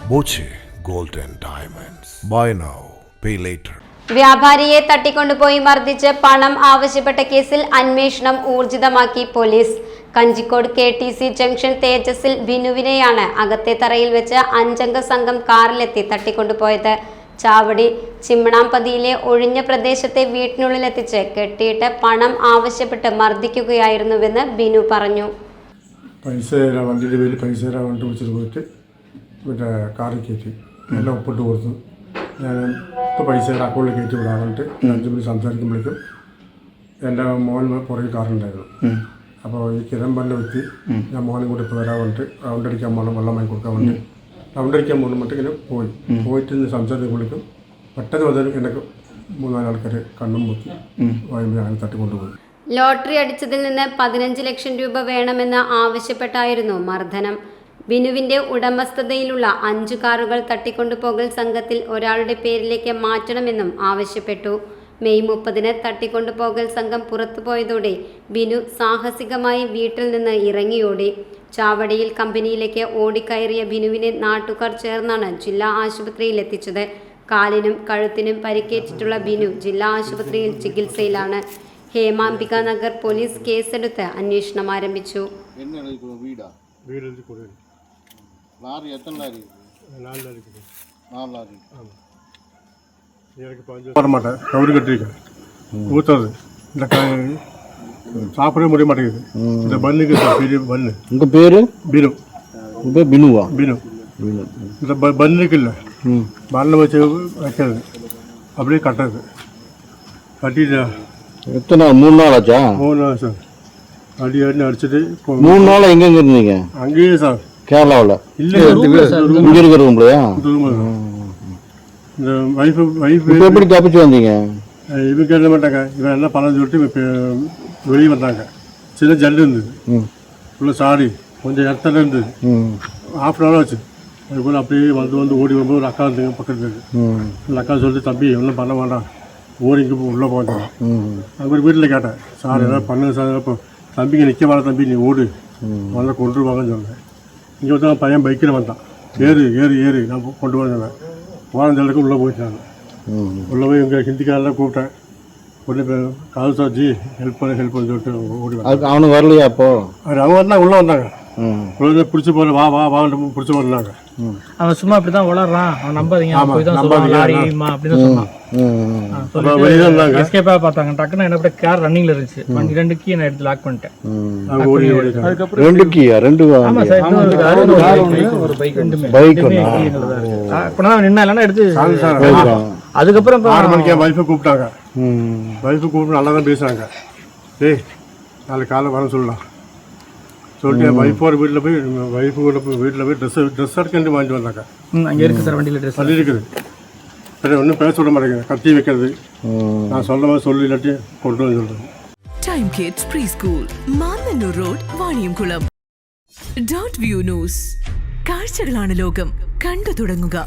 Boche Gold and Diamonds. Buy now, pay later. വ്യാപാരിയെ തട്ടിക്കൊണ്ടുപോയി മർദ്ദിച്ച് പണം ആവശ്യപ്പെട്ട കേസിൽ അന്വേഷണം ഊർജിതമാക്കി പോലീസ്. കഞ്ചിക്കോട് KTC ജംഗ്ഷൻ തേജസിൽ ബിനുവിനെയാണ് അകത്തെ തറയിൽ വെച്ച് 5-അംഗ സംഘം കാറിലെത്തി തട്ടിക്കൊണ്ടുപോയത്. ചാവടി ചിമ്മണാമ്പതിയിലെ ഒഴിഞ്ഞ പ്രദേശത്തെ വീട്ടിനുള്ളിലെത്തിച്ച് കെട്ടിയിട്ട് പണം ആവശ്യപ്പെട്ട് മർദ്ദിക്കുകയായിരുന്നുവെന്ന് ബിനു പറഞ്ഞു. പൈസ വണ്ടിയുടെ പേരിൽ പൈസ വണ്ടി വിളിച്ചിട്ട് പോയിട്ട് മറ്റേ കാറിൽ കയറ്റി എല്ലാം ഒപ്പിട്ട് കൊടുത്തു. ഞാൻ ഇപ്പോൾ പൈസ അക്കൗണ്ടിൽ കയറ്റി വിടാൻ വേണ്ടിയിട്ട് 5 മിനിറ്റ് സംസാരിക്കുമ്പോഴേക്കും എൻ്റെ മോൻ പുറകെ കാറുണ്ടായിരുന്നു. അപ്പോൾ ഈ കിരൺ പറഞ്ഞ വ്യക്തി ഞാൻ മോനെ കൂടി ഇപ്പോൾ വരാൻ വേണ്ടിയിട്ട് റൗണ്ട് അടിക്കാൻ പോകണം, വെള്ളം വാങ്ങി കൊടുക്കാൻ വേണ്ടി റൗണ്ട് അടിക്കാൻ പോകണം വേണ്ടിട്ട് ഇങ്ങനെ പോയിട്ട് സംസാരിക്കുമ്പോഴേക്കും പെട്ടെന്ന് വന്നാലും എനിക്ക് 3-4 ആൾക്കാർ കണ്ണും മുത്തി വായുമ്പോൾ അങ്ങനെ തട്ടിക്കൊണ്ടുപോയി. ലോട്ടറി അടിച്ചതിൽ നിന്ന് 15 ലക്ഷം രൂപ വേണമെന്ന് ആവശ്യപ്പെട്ടായിരുന്നു മർദ്ദനം. ബിനുവിന്റെ ഉടമസ്ഥതയിലുള്ള 5 കാറുകൾ തട്ടിക്കൊണ്ടുപോകൽ സംഘത്തിൽ ഒരാളുടെ പേരിലേക്ക് മാറ്റണമെന്നും ആവശ്യപ്പെട്ടു. മെയ് 30-ന് തട്ടിക്കൊണ്ടുപോകൽ സംഘം പുറത്തുപോയതോടെ ബിനു സാഹസികമായി വീട്ടിൽ നിന്ന് ഇറങ്ങിയോടി. ചാവടിയിൽ കമ്പനിയിലേക്ക് ഓടിക്കയറിയ ബിനുവിനെ നാട്ടുകാർ ചേർന്നാണ് ജില്ലാ ആശുപത്രിയിൽ എത്തിച്ചത്. കാലിനും കഴുത്തിനും പരിക്കേറ്റിട്ടുള്ള ബിനു ജില്ലാ ആശുപത്രിയിൽ ചികിത്സയിലാണ്. ഹേമാംബിക നഗർ പോലീസ് കേസെടുത്ത് അന്വേഷണം ആരംഭിച്ചു. லாரி எத்தனை லாரி? 4 லாரி இருக்குது. 4 லாரி. ஆமாம். எனக்கு 5 வர மாட்டேன், கவுரு கட்டிருக்கேன், ஊற்றுறது இந்த சாப்பிடவே முடிய மாட்டேங்குது. இந்த பன்னுக்கு பெரிய பன்னு. உங்கள் பேர்? பினு. உங்கள் பேர் பினுவா? பினு. இந்த பன்னுக்கு இல்லை, பன்னை வச்சு வைக்கிறது அப்படியே கட்டுறது கட்டிட்டு. எத்தனை 3 நாள் ஆச்சா? 3 நாள் சார். அடி அடிச்சுட்டு 3 நாள் எங்கெங்க இருந்தீங்க? அங்கேயே சார், கேரளாவில். இல்லை இங்கே இருக்கிற ரூம்லையா? இந்த வைஃப் எப்படி தப்பிச்சு வந்தீங்க? இவங்க கேட்க மாட்டாங்க, இவன் என்ன பணம் சொல்லிட்டு வெளியே வந்தாங்க. சின்ன ஜல்லு இருந்தது, ஃபுல்லாக சாடி கொஞ்சம் இடத்துல இருந்தது. ½ ஆச்சு. அதுக்குள்ள அப்படியே வந்து ஓடி வரும்போது ஒரு அக்கா இருந்துங்க பக்கத்துக்கு. அந்த அக்கா சொல்லிட்டு, தம்பி ஒன்றும் பண்ண வேண்டாம், ஓடி இங்கே உள்ளே போகிறேன். அங்கே ஒரு வீட்டில் கேட்டேன், சார் ஏதாவது பண்ணுங்க சார். இப்போ தம்பிங்க நிற்க வர தம்பி, நீ ஓடு, முதல்ல கொண்டுருவாங்கன்னு சொன்னேன். இங்கே வந்து பையன் பைக்கில் வந்தான், ஏறு ஏறு ஏறு நான் கொண்டு வரேன். வாழந்தளவுக்கு உள்ளே போயிட்டாங்க. உள்ளே போய் எங்கள் ஹிந்திக்காரெல்லாம் கூப்பிட்டேன், கொண்டு கால் சார்ஜி ஹெல்ப் பண்ணு சொல்லிட்டு ஓடி. அவனுக்கு வரலையா அப்போ? அவங்க வந்தாங்க, உள்ளே வந்தாங்க, பிடிச்சி போகிற வா வா வாங்கிட்டு பிடிச்சி போகிறாங்க. அவன் சும்மா அப்படிதான் வளர்றான், அவன் நம்பாதீங்க எஸ்கேப்பா பார்த்தாங்க. டக்குன்னு என்ன கார் ரன்னிங்ல இருந்துச்சு, 2 கீ நான் எடுத்து லாக் பண்ணிட்டேன். அதுக்கப்புறம் 2 கீயா? 2 ஆமா சார், ஒரு பைக் இப்பதான் நின்னா இல்லைன்னா எடுத்து. அதுக்கப்புறம் 6 மணிக்கு என் வைஃபை கூப்பிட்டாங்க. வைஃபை கூப்பிட்டு நல்லா தான் பேசுகிறாங்க. டேய் நாளைக்கு காலைல வரேன் சொல்லலாம் சொல்லிட்டு என் வைஃபோட வீட்டில் போய் வீட்டில் போய் ட்ரெஸ் எடுக்க வாங்கிட்டு வந்தாங்க. அங்கே இருக்குது சார், வண்டியில் ட்ரெஸ் அது இருக்குது. சரி, ஒன்றும் பேச விட மாட்டேங்குது, கத்தி வைக்கிறது. நான் சொல்ல மாதிரி சொல்லி இல்லாட்டி கொண்டு வந்து சொல்கிறேன். Time Kids Preschool, Mannannur road, Vaniyamkulam. Dot view news, കാഴ്ചകളാണ് ലോകം, കണ്ടു തുടങ്ങുക.